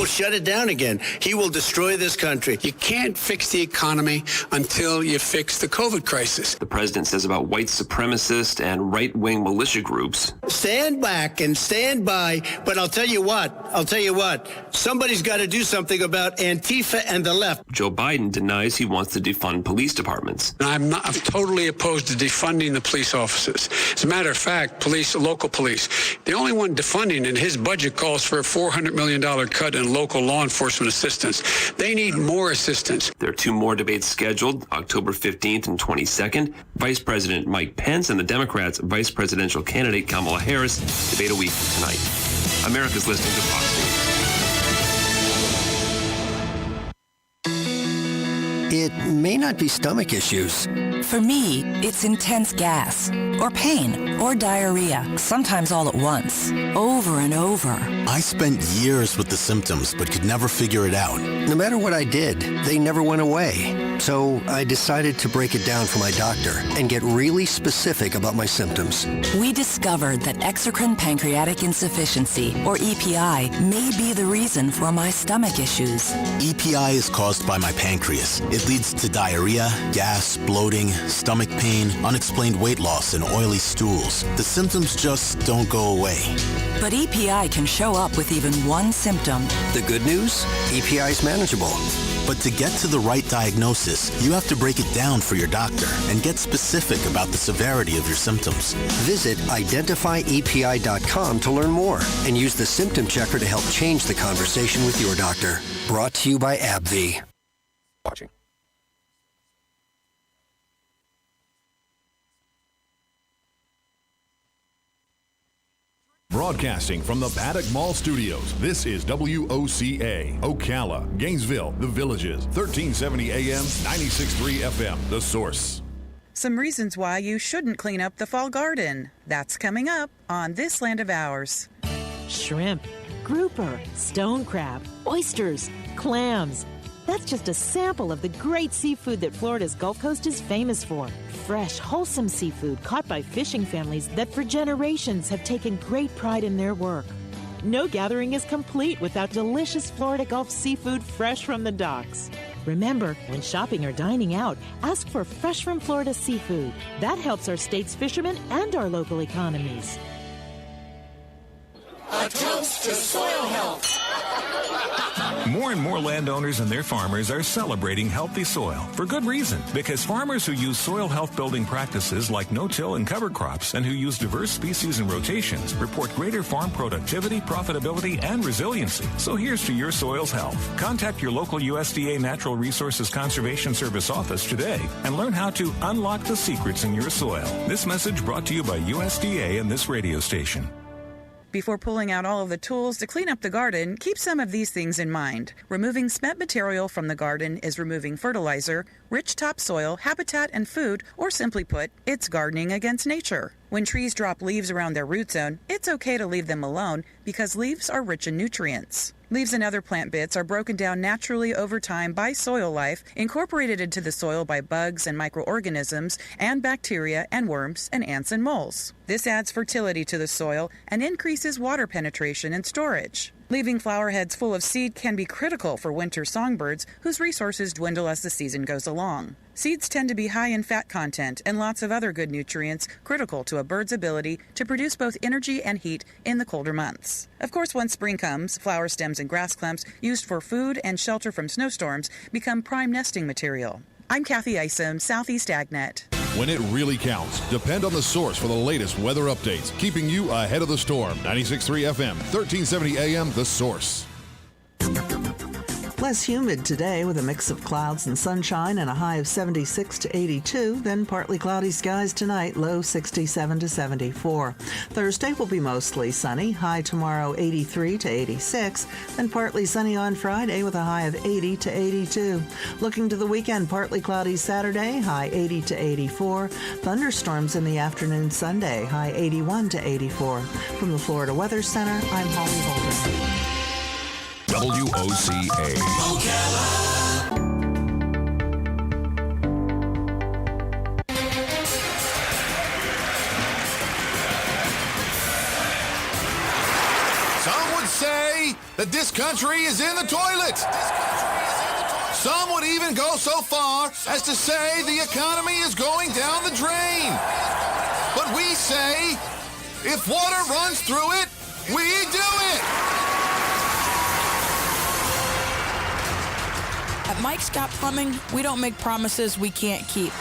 will shut it down again. He will destroy this country. You can't fix the economy until you fix the COVID crisis. The president says about white supremacist and right-wing militia groups. Stand back and stand by, but I'll tell you what, somebody's got to do something about Antifa and the left. Joe Biden denies he wants to defund police departments. I'm totally opposed to defunding the police officers. As a matter of fact, local police, the only one defunding, and his budget calls for a $400 million cut in local law enforcement assistance. They need more assistance. There are two more debates scheduled, October 15th and 22nd. Vice President Mike Pence and the Democrats' vice presidential candidate Kamala Harris debate a week from tonight. America's listening to Fox News. It may not be stomach issues. For me, it's intense gas, or pain, or diarrhea, sometimes all at once, over and over. I spent years with the symptoms, but could never figure it out. No matter what I did, they never went away. So I decided to break it down for my doctor and get really specific about my symptoms. We discovered that exocrine pancreatic insufficiency, or EPI, may be the reason for my stomach issues. EPI is caused by my pancreas. It leads to diarrhea, gas, bloating, stomach pain, unexplained weight loss, and oily stools. The symptoms just don't go away. But EPI can show up with even one symptom. The good news? EPI is manageable. But to get to the right diagnosis, you have to break it down for your doctor and get specific about the severity of your symptoms. Visit identifyepi.com to learn more and use the symptom checker to help change the conversation with your doctor. Brought to you by AbbVie. Watching. Broadcasting from the Paddock Mall Studios, this is WOCA, Ocala, Gainesville, The Villages, 1370 AM, 96.3 FM, The Source. Some reasons why you shouldn't clean up the fall garden. That's coming up on This Land of Ours. Shrimp, grouper, stone crab, oysters, clams. That's just a sample of the great seafood that Florida's Gulf Coast is famous for. Fresh, wholesome seafood caught by fishing families that for generations have taken great pride in their work. No gathering is complete without delicious Florida Gulf seafood fresh from the docks. Remember, when shopping or dining out, ask for fresh from Florida seafood. That helps our state's fishermen and our local economies. A toast to soil health. More and more landowners and their farmers are celebrating healthy soil for good reason, because farmers who use soil health building practices like no-till and cover crops and who use diverse species and rotations report greater farm productivity, profitability, and resiliency. So here's to your soil's health. Contact your local USDA Natural Resources Conservation Service office today and learn how to unlock the secrets in your soil. This message brought to you by USDA and this radio station. Before pulling out all of the tools to clean up the garden, keep some of these things in mind. Removing spent material from the garden is removing fertilizer, rich topsoil, habitat, and food, or simply put, it's gardening against nature. When trees drop leaves around their root zone, it's okay to leave them alone because leaves are rich in nutrients. Leaves and other plant bits are broken down naturally over time by soil life, incorporated into the soil by bugs and microorganisms, and bacteria and worms and ants and moles. This adds fertility to the soil and increases water penetration and storage. Leaving flower heads full of seed can be critical for winter songbirds whose resources dwindle as the season goes along. Seeds tend to be high in fat content and lots of other good nutrients critical to a bird's ability to produce both energy and heat in the colder months. Of course, once spring comes, flower stems and grass clumps used for food and shelter from snowstorms become prime nesting material. I'm Kathy Isom, Southeast AgNet. When it really counts, depend on The Source for the latest weather updates, keeping you ahead of the storm. 96.3 FM, 1370 AM, The Source. Less humid today with a mix of clouds and sunshine and a high of 76 to 82. Then partly cloudy skies tonight, low 67 to 74. Thursday will be mostly sunny, high tomorrow 83 to 86. Then partly sunny on Friday with a high of 80 to 82. Looking to the weekend, partly cloudy Saturday, high 80 to 84. Thunderstorms in the afternoon Sunday, high 81 to 84. From the Florida Weather Center, I'm Holly Holder. WOCA. Some would would say that this country is in the toilet. Some would even go so far as to say the economy is going down the drain. But we say, if water runs through it, we do it. At Mike Scott Plumbing, we don't make promises we can't keep.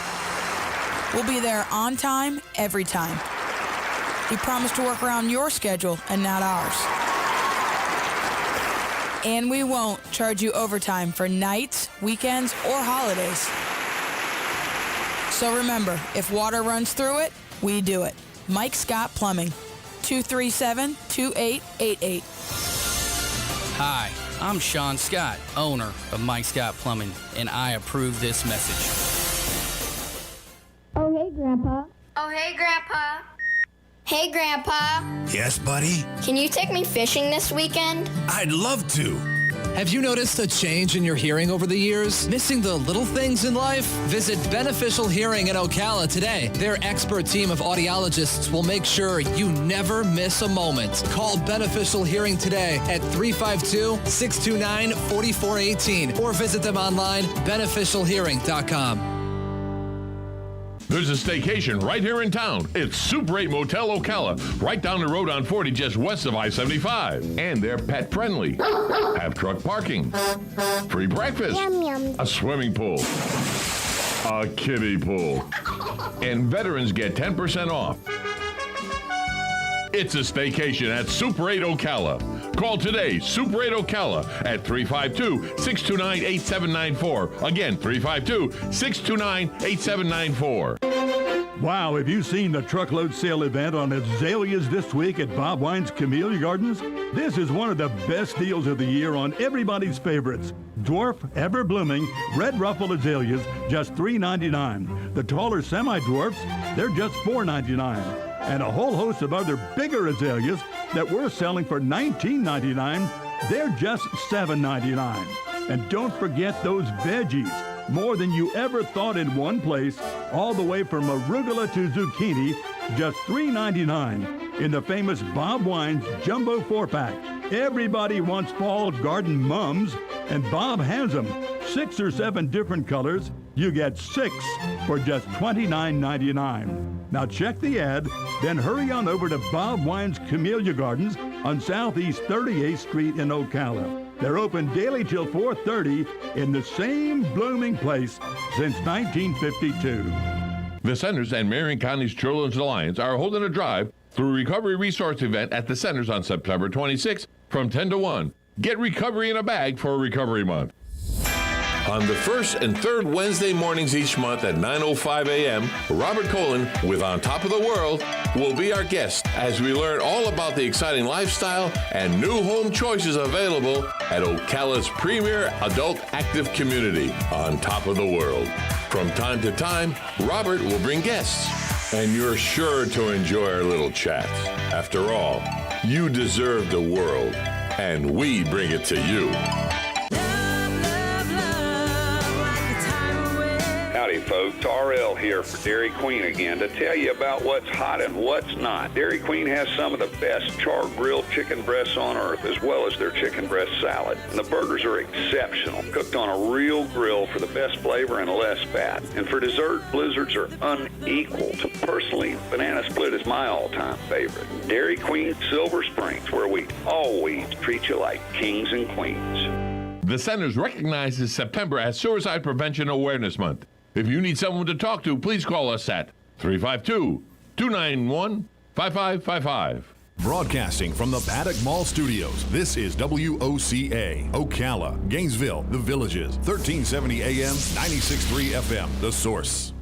We'll be there on time, every time. We promise to work around your schedule and not ours. And we won't charge you overtime for nights, weekends, or holidays. So remember, if water runs through it, we do it. Mike Scott Plumbing, 237-2888. Hi, I'm Sean Scott, owner of Mike Scott Plumbing, and I approve this message. Oh, hey, Grandpa. Oh, hey, Grandpa. Hey, Grandpa. Yes, buddy? Can you take me fishing this weekend? I'd love to. Have you noticed a change in your hearing over the years? Missing the little things in life? Visit Beneficial Hearing in Ocala today. Their expert team of audiologists will make sure you never miss a moment. Call Beneficial Hearing today at 352-629-4418 or visit them online, beneficialhearing.com. There's a staycation right here in town. It's Super 8 Motel Ocala, right down the road on 40, just west of I-75. And they're pet friendly. Have truck parking, free breakfast, a swimming pool, a kiddie pool, and veterans get 10% off. It's a staycation at Super 8 Ocala. Call today, Super 8 Ocala at 352-629-8794. Again, 352-629-8794. Wow, have you seen the truckload sale event on azaleas this week at Bob Wine's Camellia Gardens? This is one of the best deals of the year on everybody's favorites. Dwarf, ever-blooming, red ruffled azaleas, just $3.99. The taller semi-dwarfs, they're just $4.99. And a whole host of other bigger azaleas that we're selling for $19.99, they're just $7.99. And don't forget those veggies. More than you ever thought in one place, all the way from arugula to zucchini, just $3.99 in the famous Bob Wine's Jumbo 4-pack. Everybody wants fall garden mums, and Bob has them. 6 or 7 different colors. You get 6 for just $29.99. Now check the ad, then hurry on over to Bob Wine's Camellia Gardens on Southeast 38th Street in Ocala. They're open daily till 4:30 in the same blooming place since 1952. The Centers and Marion County's Children's Alliance are holding a drive through Recovery Resource event at the Centers on September 26th from 10 to 1. Get recovery in a bag for Recovery Month. On the first and third Wednesday mornings each month at 9:05 a.m., Robert Colin with On Top of the World will be our guest as we learn all about the exciting lifestyle and new home choices available at Ocala's premier adult active community, On Top of the World. From time to time, Robert will bring guests, and you're sure to enjoy our little chats. After all, you deserve the world, and we bring it to you. Howdy folks, RL here for Dairy Queen again to tell you about what's hot and what's not. Dairy Queen has some of the best char-grilled chicken breasts on earth, as well as their chicken breast salad. And the burgers are exceptional, cooked on a real grill for the best flavor and less fat. And for dessert, blizzards are unequaled. Personally, banana split is my all-time favorite. Dairy Queen Silver Springs, where we always treat you like kings and queens. The Centers recognizes September as Suicide Prevention Awareness Month. If you need someone to talk to, please call us at 352-291-5555. Broadcasting from the Paddock Mall Studios, this is WOCA, Ocala, Gainesville, The Villages, 1370 AM, 96.3 FM, The Source.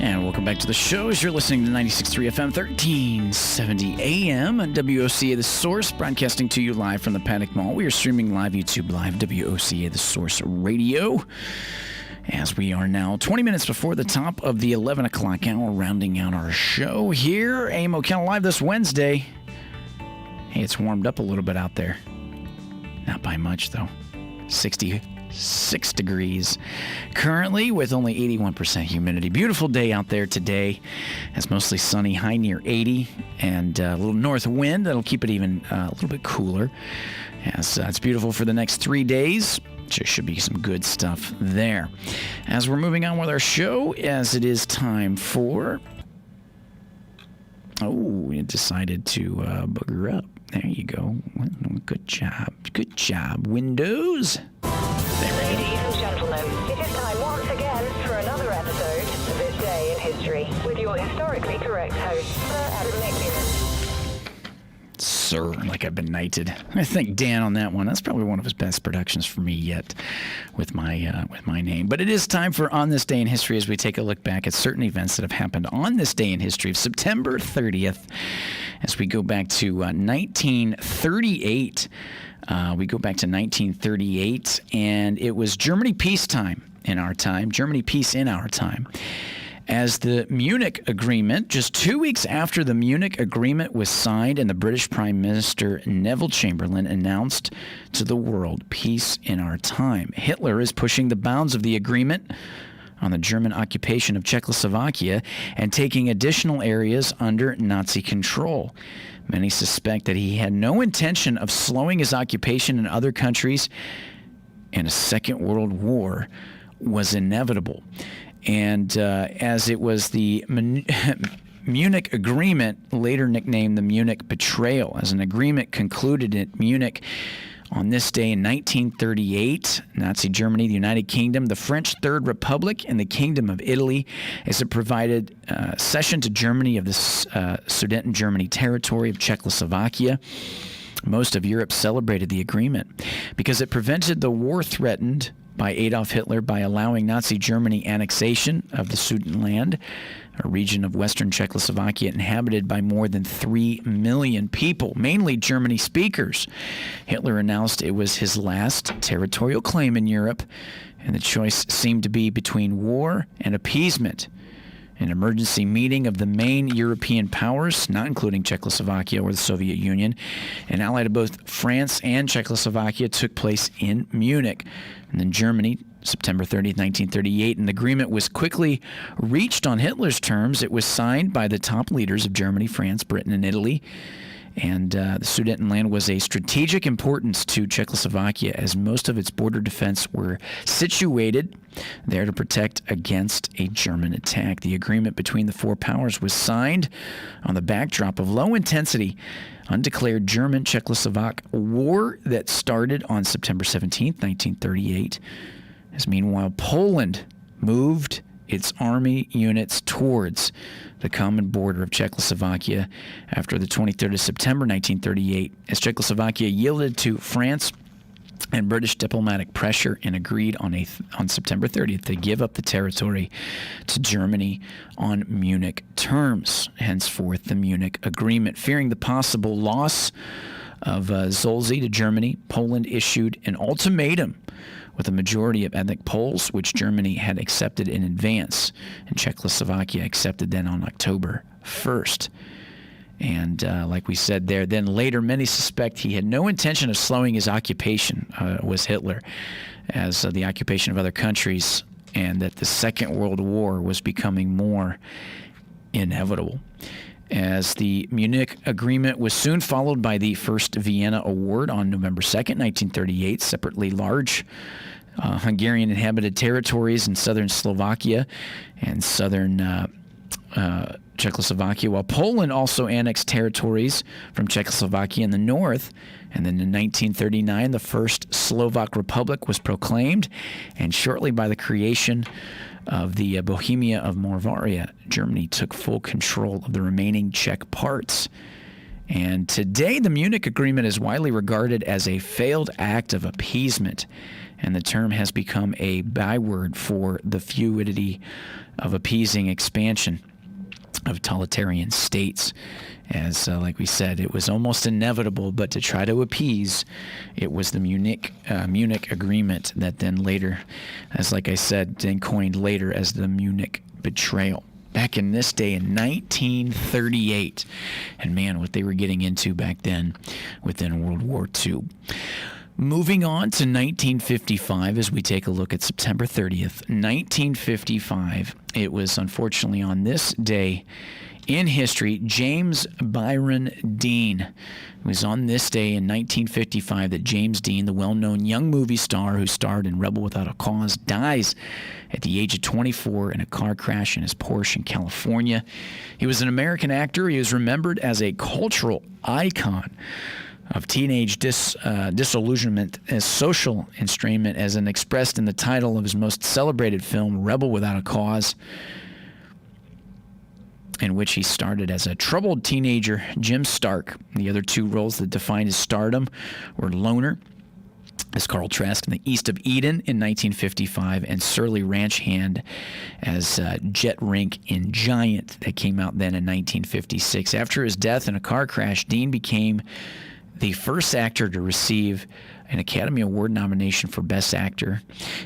And welcome back to the show as you're listening to 96.3 FM, 1370 AM on WOCA The Source, broadcasting to you live from the Paddock Mall. We are streaming live, YouTube Live, WOCA The Source Radio, as we are now 20 minutes before the top of the 11 o'clock hour, rounding out our show here. AM Ocala Live this Wednesday. Hey, it's warmed up a little bit out there. Not by much, though. 66 degrees currently with only 81% humidity. Beautiful day out there today. It's mostly sunny, high near 80, and a little north wind that'll keep it even a little bit cooler. Yes, it's beautiful for the next 3 days. There should be some good stuff there. As we're moving on with our show, as it is time for... Oh, we decided to booger up. There you go. Good job. Good job, Windows. Ladies and gentlemen, it is time once again for another episode of This Day in History with your historically correct host, Sir Adam McEwen. Sir, like I've been knighted. I thank Dan on that one. That's probably one of his best productions for me yet with my name. But it is time for On This Day in History as we take a look back at certain events that have happened on this day in history of September 30th. As we go back to 1938. We go back to 1938, and it was Germany peacetime in our time. Germany peace in our time. As the Munich Agreement, just 2 weeks after the Munich Agreement was signed and the British Prime Minister Neville Chamberlain announced to the world, peace in our time. Hitler is pushing the bounds of the agreement on the German occupation of Czechoslovakia and taking additional areas under Nazi control. Many suspect that he had no intention of slowing his occupation in other countries, and a Second World War was inevitable. And as it was the Munich Agreement, later nicknamed the Munich Betrayal, as an agreement concluded at Munich on this day in 1938, Nazi Germany, the United Kingdom, the French Third Republic, and the Kingdom of Italy, as it provided cession to Germany of the Sudetenland territory of Czechoslovakia. Most of Europe celebrated the agreement because it prevented the war threatened by Adolf Hitler by allowing Nazi Germany annexation of the Sudetenland, a region of western Czechoslovakia inhabited by more than 3 million people, mainly German speakers. Hitler announced it was his last territorial claim in Europe, and the choice seemed to be between war and appeasement. An emergency meeting of the main European powers, not including Czechoslovakia or the Soviet Union, and allied to both France and Czechoslovakia, took place in Munich. And then Germany, September 30th, 1938, an agreement was quickly reached on Hitler's terms. It was signed by the top leaders of Germany, France, Britain, and Italy. And the Sudetenland was a strategic importance to Czechoslovakia as most of its border defense were situated there to protect against a German attack. The agreement between the four powers was signed on the backdrop of low-intensity, undeclared German-Czechoslovak war that started on September 17th, 1938. As meanwhile, Poland moved its army units towards the common border of Czechoslovakia after the 23rd of September 1938, as Czechoslovakia yielded to France and British diplomatic pressure and agreed on September 30th to give up the territory to Germany on Munich terms, henceforth the Munich Agreement. Fearing the possible loss of Zolzy to Germany, Poland issued an ultimatum with a majority of ethnic Poles, which Germany had accepted in advance, and Czechoslovakia accepted then on October 1st. And like we said there, then later many suspect he had no intention of slowing his occupation, was Hitler, as the occupation of other countries, and that the Second World War was becoming more inevitable. As the Munich Agreement was soon followed by the First Vienna Award on November 2nd, 1938, separately large Hungarian inhabited territories in southern Slovakia and southern Czechoslovakia, while Poland also annexed territories from Czechoslovakia in the north. And then in 1939, the First Slovak Republic was proclaimed, and shortly by the creation of the Bohemia of Moravia, Germany took full control of the remaining Czech parts. And today, the Munich Agreement is widely regarded as a failed act of appeasement, and the term has become a byword for the fluidity of appeasing expansion of totalitarian states. As, like we said, it was almost inevitable, but to try to appease, it was the Munich Agreement that then later, as like I said, then coined later as the Munich Betrayal. Back in this day in 1938. And man, what they were getting into back then within World War II. Moving on to 1955 as we take a look at September 30th. 1955, it was unfortunately on this day in history, James Byron Dean. It was on this day in 1955 that James Dean, the well-known young movie star who starred in Rebel Without a Cause, dies at the age of 24 in a car crash in his Porsche in California. He was an American actor. He was remembered as a cultural icon of teenage disillusionment as social estrangement, as expressed in the title of his most celebrated film, Rebel Without a Cause, in which he started as a troubled teenager, Jim Stark. The other two roles that defined his stardom were Loner as Carl Trask in The East of Eden in 1955, and Surly Ranch Hand as Jet Rink in Giant that came out then in 1956. After his death in a car crash, Dean became the first actor to receive an Academy Award nomination for Best Actor,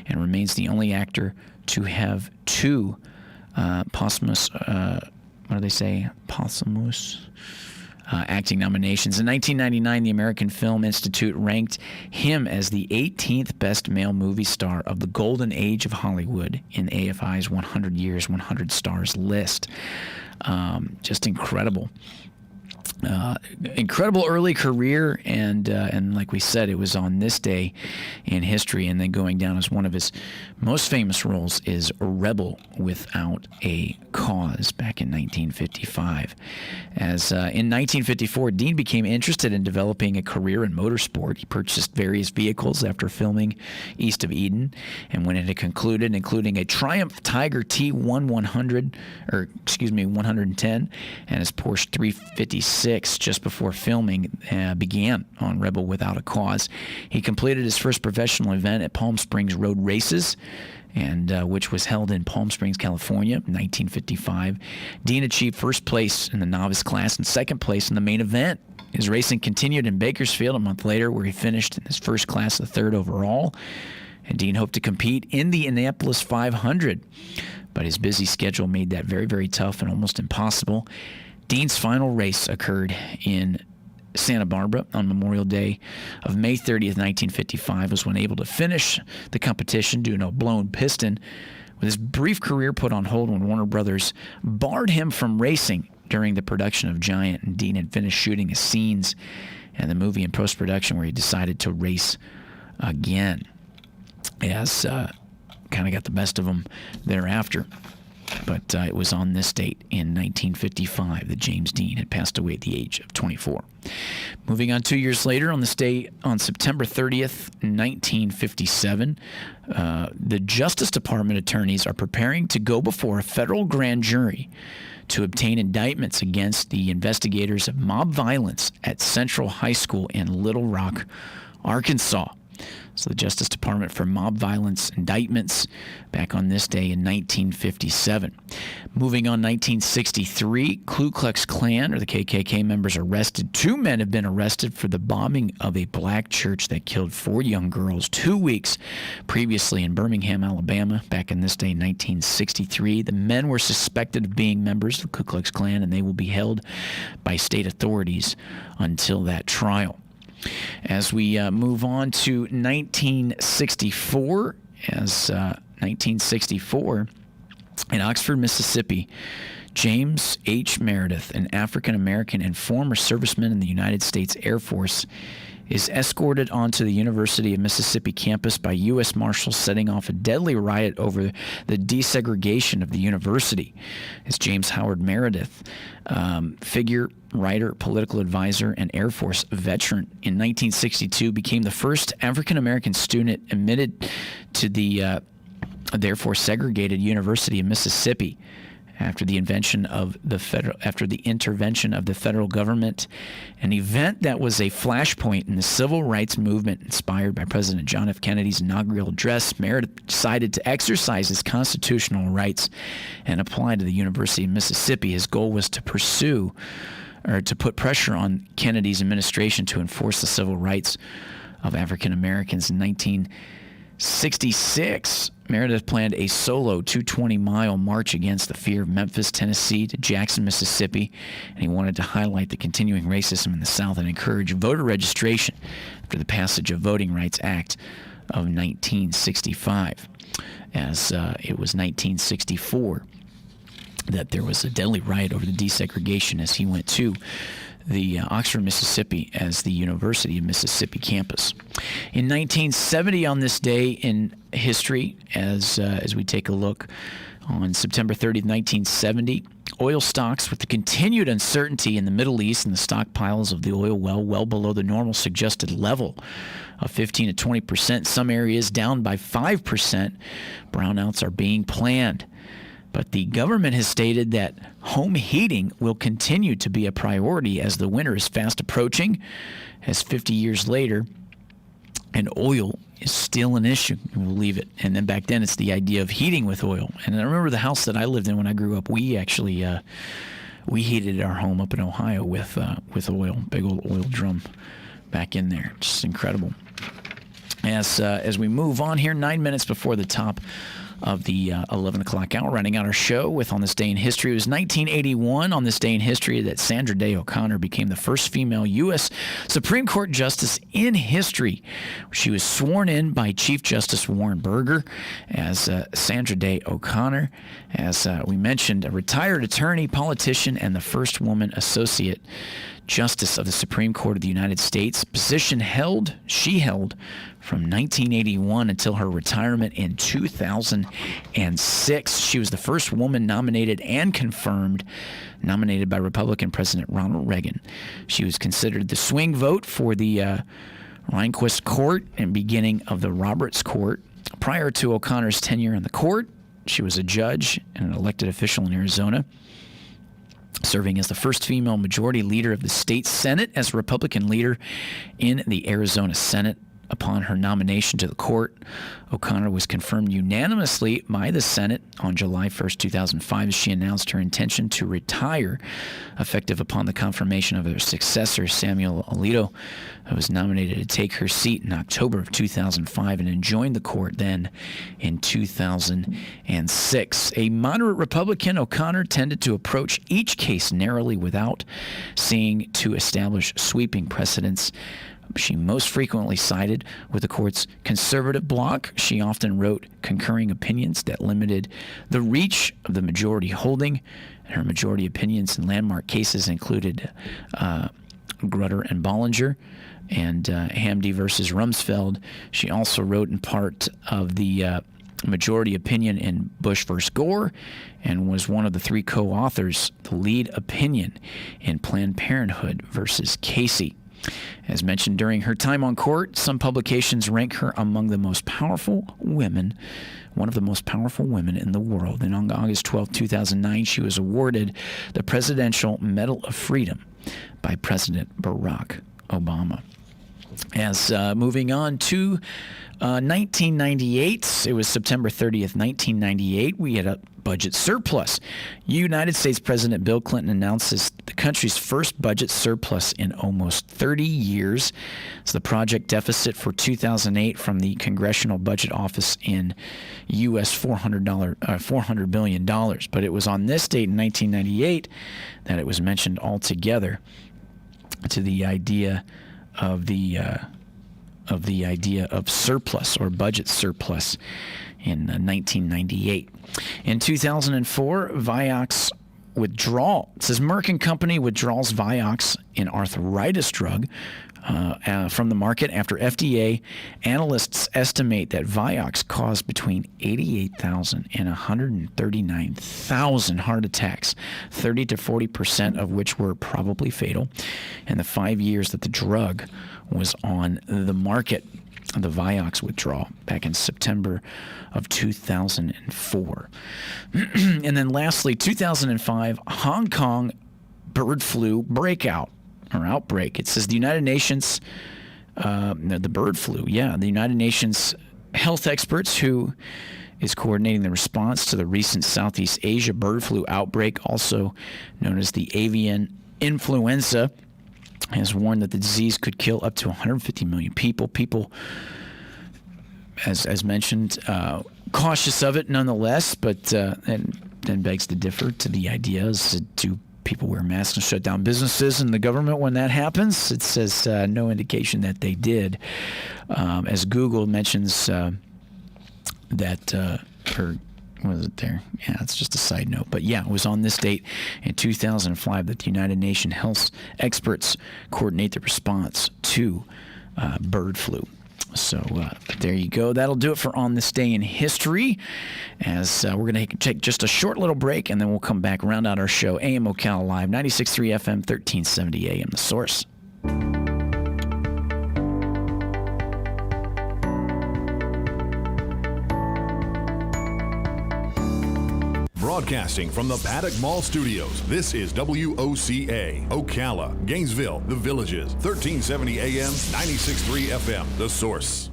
and remains the only actor to have two posthumous acting nominations. In 1999, the American Film Institute ranked him as the 18th best male movie star of the golden age of Hollywood in AFI's 100 Years, 100 Stars list. Just incredible. Incredible early career, and like we said, it was on this day in history. And then going down as one of his most famous roles is Rebel Without a Cause back in 1955. As in 1954, Dean became interested in developing a career in motorsport. He purchased various vehicles after filming East of Eden, and when it had concluded, including a Triumph Tiger T110 and his Porsche 356 just before filming began on Rebel Without a Cause. He completed his first professional event at Palm Springs Road Races, and which was held in Palm Springs, California, in 1955. Dean achieved first place in the novice class and second place in the main event. His racing continued in Bakersfield a month later, where he finished in his first class, the third overall. And Dean hoped to compete in the Indianapolis 500, but his busy schedule made that very, very tough and almost impossible. Dean's final race occurred in Santa Barbara on Memorial Day of May 30th, 1955, was when able to finish the competition due to a blown piston, with his brief career put on hold when Warner Brothers barred him from racing during the production of Giant, and Dean had finished shooting his scenes and the movie in post-production, where he decided to race again, as kind of got the best of him thereafter. But it was on this date in 1955 that James Dean had passed away at the age of 24. Moving on 2 years later, on this day, on September 30th, 1957, the Justice Department attorneys are preparing to go before a federal grand jury to obtain indictments against the investigators of mob violence at Central High School in Little Rock, Arkansas. So the Justice Department for mob violence indictments back on this day in 1957. Moving on, 1963, Ku Klux Klan, or the KKK members, arrested. 2 men have been arrested for the bombing of a black church that killed 4 young girls 2 weeks previously in Birmingham, Alabama, back in this day in 1963. The men were suspected of being members of the Ku Klux Klan, and they will be held by state authorities until that trial. As we move on to 1964, in Oxford, Mississippi, James H. Meredith, an African-American and former serviceman in the United States Air Force, is escorted onto the University of Mississippi campus by U.S. Marshals, setting off a deadly riot over the desegregation of the university. As James Howard Meredith, figure, writer, political advisor, and Air Force veteran, in 1962 became the first African-American student admitted to the therefore segregated University of Mississippi, after the intervention of the federal government, an event that was a flashpoint in the civil rights movement inspired by President John F. Kennedy's inaugural address. Merritt decided to exercise his constitutional rights and apply to the University of Mississippi. His goal was to put pressure on Kennedy's administration to enforce the civil rights of African Americans. In 1966, Meredith planned a solo 220-mile march against the fear of Memphis, Tennessee to Jackson, Mississippi, and he wanted to highlight the continuing racism in the South and encourage voter registration after the passage of Voting Rights Act of 1965, as it was 1964 that there was a deadly riot over the desegregation as he went to the Oxford, Mississippi as the University of Mississippi campus. In 1970, on this day in history, as we take a look on September 30th, 1970, oil stocks, with the continued uncertainty in the Middle East and the stockpiles of the oil well below the normal suggested level of 15 to 20%, some areas down by 5%, brownouts are being planned. But the government has stated that home heating will continue to be a priority as the winter is fast approaching, as 50 years later, and oil is still an issue. We'll leave it. And then back then, it's the idea of heating with oil. And I remember the house that I lived in when I grew up, we actually we heated our home up in Ohio with oil, big old oil drum back in there. Just incredible. As we move on here, 9 minutes before the top of the 11 o'clock hour, running out our show with On This Day in History. It was 1981 on this day in history that Sandra Day O'Connor became the first female U.S. Supreme Court Justice in history. She was sworn in by Chief Justice Warren Burger as Sandra Day O'Connor, as we mentioned, a retired attorney, politician, and the first woman associate Justice of the Supreme Court of the United States. Position she held from 1981 until her retirement in 2006. She was the first woman nominated and confirmed, nominated by Republican President Ronald Reagan. She was considered the swing vote for the Rehnquist Court and beginning of the Roberts Court. Prior to O'Connor's tenure in the court, she was a judge and an elected official in Arizona, serving as the first female majority leader of the state Senate as a Republican leader in the Arizona Senate. Upon her nomination to the court, O'Connor was confirmed unanimously by the Senate on July 1st, 2005, as she announced her intention to retire, effective upon the confirmation of her successor, Samuel Alito, who was nominated to take her seat in October of 2005 and joined the court then in 2006. A moderate Republican, O'Connor tended to approach each case narrowly without seeking to establish sweeping precedents. She most frequently sided with the court's conservative bloc. She often wrote concurring opinions that limited the reach of the majority holding. And her majority opinions in landmark cases included Grutter and Bollinger and Hamdi versus Rumsfeld. She also wrote in part of the majority opinion in Bush versus Gore and was one of the three co-authors, the lead opinion in Planned Parenthood versus Casey. As mentioned during her time on court, some publications rank her among the most powerful women, one of the most powerful women in the world. And on August 12, 2009, she was awarded the Presidential Medal of Freedom by President Barack Obama. As moving on to 1998, it was September 30th, 1998, we had a budget surplus. United States President Bill Clinton announces the country's first budget surplus in almost 30 years. It's the project deficit for 2008 from the Congressional Budget Office in U.S. $400 billion. But it was on this date in 1998 that it was mentioned altogether to the idea of the idea of surplus or budget surplus in 1998. In 2004, Vioxx withdrawal. It says Merck & Company withdraws Vioxx, an arthritis drug, from the market after FDA analysts estimate that Vioxx caused between 88,000 and 139,000 heart attacks, 30 to 40% of which were probably fatal, in the 5 years that the drug was on the market. the Vioxx withdrawal back in September of 2004. And then lastly, 2005, Hong Kong bird flu breakout or outbreak. It says the United Nations, the bird flu, the United Nations health experts who is coordinating the response to the recent Southeast Asia bird flu outbreak, also known as the avian influenza, has warned that the disease could kill up to 150 million people. People, as mentioned, cautious of it nonetheless, but and then begs to differ to the idea is, do people wear masks and shut down businesses and the government when that happens? It says no indication that they did. As Google mentions that, or was it there? Yeah, it's just a side note. But yeah, it was on this date in 2005 that the United Nations health experts coordinate the response to bird flu. So there you go. That'll do it for On This Day in History. As we're going to take just a short little break, and then we'll come back, round out our show. AM Ocala Live, 96.3 FM, 1370 AM, The Source. Broadcasting from the Paddock Mall Studios, this is WOCA, Ocala, Gainesville, The Villages, 1370 AM, 96.3 FM, The Source.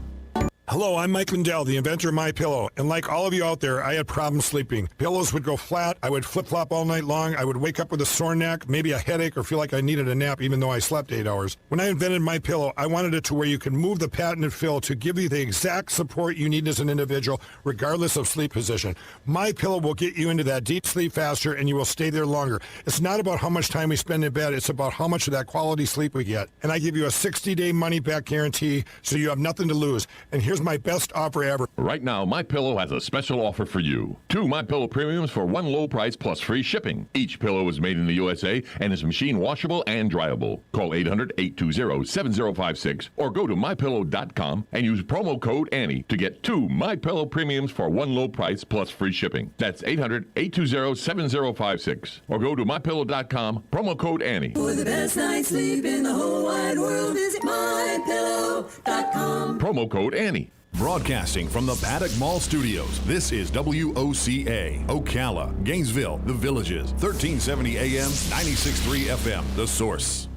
Hello, I'm Mike Lindell, the inventor of MyPillow, and like all of you out there, I had problems sleeping. Pillows would go flat, I would flip-flop all night long, I would wake up with a sore neck, maybe a headache, or feel like I needed a nap even though I slept 8 hours. When I invented MyPillow, I wanted it to where you can move the patented fill to give you the exact support you need as an individual, regardless of sleep position. MyPillow will get you into that deep sleep faster, and you will stay there longer. It's not about how much time we spend in bed, it's about how much of that quality sleep we get. And I give you a 60-day money-back guarantee, so you have nothing to lose. And here's my best offer ever. Right now, MyPillow has a special offer for you. 2 MyPillow premiums for one low price plus free shipping. Each pillow is made in the USA and is machine washable and dryable. Call 800-820-7056 or go to MyPillow.com and use promo code Annie to get 2 MyPillow premiums for one low price plus free shipping. That's 800-820-7056 or go to MyPillow.com, promo code Annie. For the best night's sleep in the whole wide world, visit MyPillow.com. Promo code Annie. Broadcasting from the Paddock Mall Studios, this is WOCA, Ocala, Gainesville, The Villages, 1370 AM, 96.3 FM, The Source.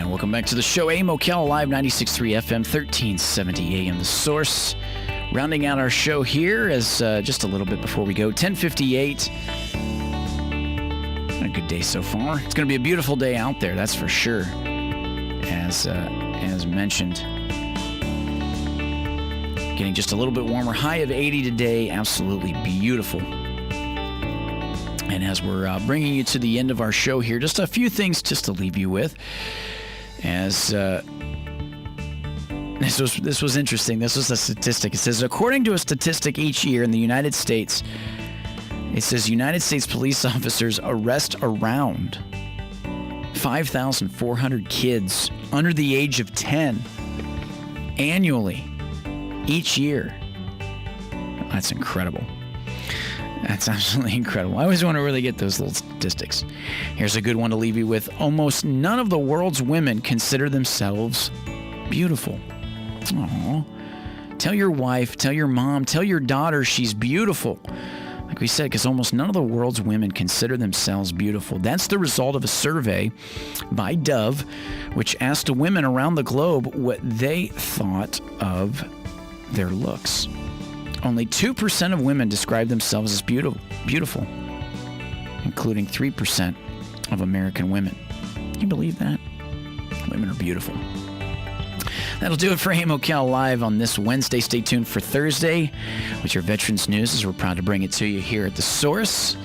Welcome back to the show. AM Ocala Live, 96.3 FM, 1370 AM, The Source. Rounding out our show here as just a little bit before we go, 10:58. A good day so far. It's going to be a beautiful day out there, that's for sure. As mentioned, getting just a little bit warmer. High of 80 today. Absolutely beautiful. And as we're bringing you to the end of our show here, just a few things just to leave you with. As this was interesting. This was a statistic. It says, according to a statistic each year in the United States, it says United States police officers arrest around 5,400 kids under the age of 10 annually each year. That's incredible. That's absolutely incredible. I always want to really get those little statistics. Here's a good one to leave you with. Almost none of the world's women consider themselves beautiful. Aww. Tell your wife, tell your mom, tell your daughter she's beautiful. Like we said, because almost none of the world's women consider themselves beautiful. That's the result of a survey by Dove, which asked women around the globe what they thought of their looks. Only 2% of women describe themselves as beautiful, including 3% of American women. Can you believe that? Women are beautiful. That'll do it for AM Ocala Live on this Wednesday. Stay tuned for Thursday with your Veterans News, as we're proud to bring it to you here at The Source.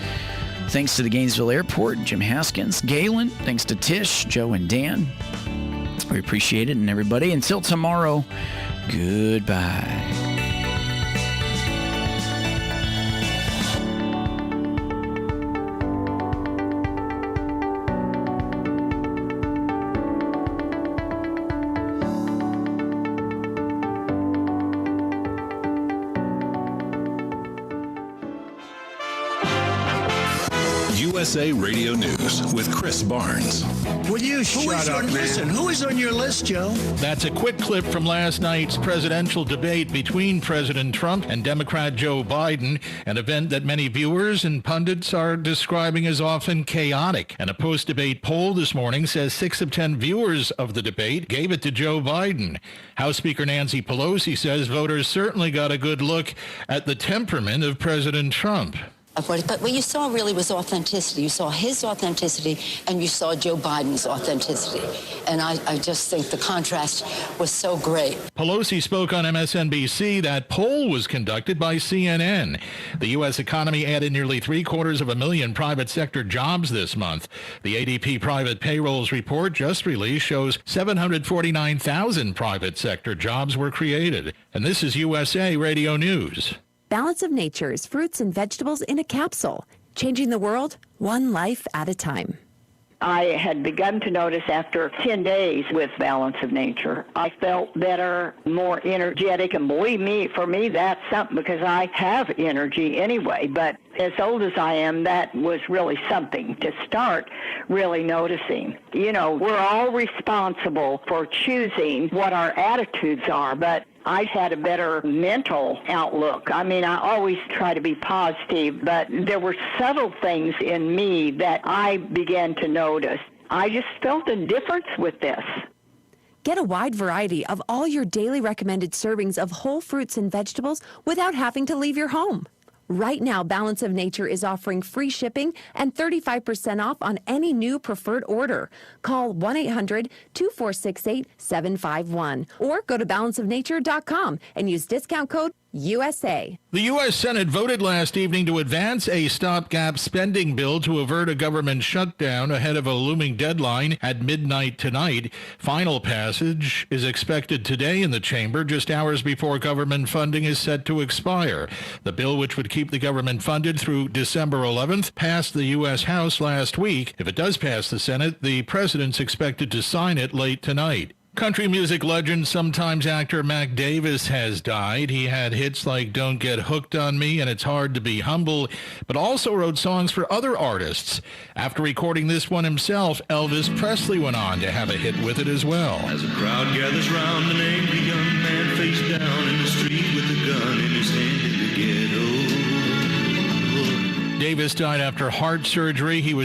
Thanks to the Gainesville Airport, Jim Haskins, Galen. Thanks to Tish, Joe, and Dan. We appreciate it. And everybody, until tomorrow, goodbye. USA Radio News with Chris Barnes. Will you shut up, man? Listen, who is on your list, Joe? That's a quick clip from last night's presidential debate between President Trump and Democrat Joe Biden, an event that many viewers and pundits are describing as often chaotic. And a post-debate poll this morning says 6 of 10 viewers of the debate gave it to Joe Biden. House Speaker Nancy Pelosi says voters certainly got a good look at the temperament of President Trump. But what you saw really was authenticity. You saw his authenticity, and you saw Joe Biden's authenticity. And I just think the contrast was so great. Pelosi spoke on MSNBC. That poll was conducted by CNN. The U.S. economy added nearly 750,000 private sector jobs this month. The ADP private payrolls report just released shows 749,000 private sector jobs were created. And this is USA Radio News. Balance of Nature's fruits and vegetables in a capsule, changing the world one life at a time. I had begun to notice after 10 days with Balance of Nature, I felt better, more energetic, and believe me, for me, that's something because I have energy anyway. But as old as I am, that was really something to start really noticing. You know, we're all responsible for choosing what our attitudes are, but I had a better mental outlook. I mean, I always try to be positive, but there were subtle things in me that I began to notice. I just felt a difference with this. Get a wide variety of all your daily recommended servings of whole fruits and vegetables without having to leave your home. Right now, Balance of Nature is offering free shipping and 35% off on any new preferred order. Call 1-800-2468-751 or go to balanceofnature.com and use discount code USA. The U.S. Senate voted last evening to advance a stopgap spending bill to avert a government shutdown ahead of a looming deadline at midnight tonight. Final passage is expected today in the chamber, just hours before government funding is set to expire. The bill, which would keep the government funded through December 11th, passed the U.S. House last week. If it does pass the Senate, the president's expected to sign it late tonight. Country music legend, sometimes actor Mac Davis has died. He had hits like Don't Get Hooked on Me and It's Hard to Be Humble, but also wrote songs for other artists. After recording this one himself, Elvis Presley went on to have a hit with it as well. As a crowd gathers round an angry young man face down in the street with a gun in his hand in the ghetto. Davis died after heart surgery. He was